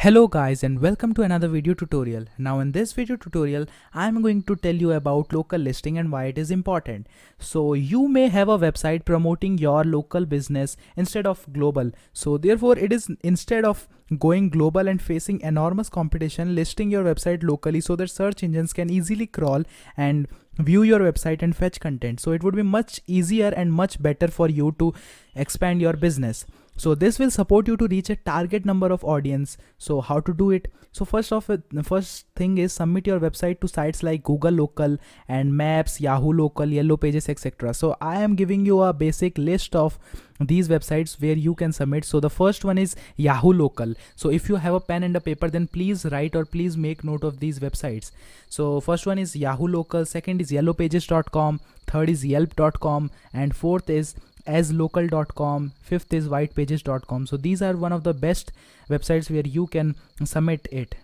Hello guys and welcome to another video tutorial. Now in this video tutorial I'm going to tell you about local listing and why it is important. So you may have a website promoting your local business instead of global. So therefore it is instead of going global and facing enormous competition, listing your website locally so that search engines can easily crawl and view your website and fetch content. So it would be much easier and much better for you to expand your business. So this will support you to reach a target number of audience. So how to do it? So the first thing is submit your website to sites like Google Local and Maps, Yahoo Local, Yellow Pages, etc. So I am giving you a basic list of these websites where you can submit. So the first one is Yahoo Local. So if you have a pen and a paper, then please write or please make note of these websites. So first one is Yahoo Local, second is yellowpages.com, third is yelp.com, and fourth is aslocal.com, fifth is whitepages.com. So these are one of the best websites where you can submit it.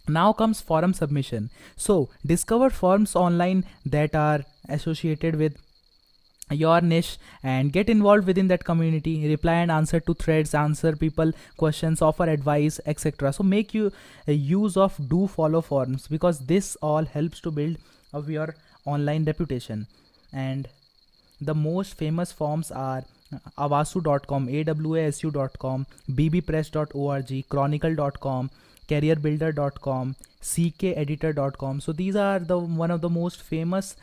Now comes forum submission. So discover forums online that are associated with your niche and get involved within that community, reply and answer to threads, answer people questions, offer advice, etc. So make you a use of do follow forums, because this all helps to build of your online reputation. And the most famous forums are avasu.com, awasu.com, bbpress.org, chronicle.com, careerbuilder.com, ckeditor.com. So these are the one of the most famous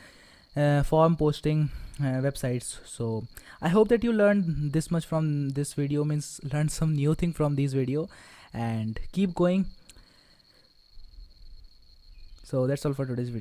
forum posting websites. So I hope that you learned this much from this video, means learned some new thing from this video, and keep going. So that's all for today's video.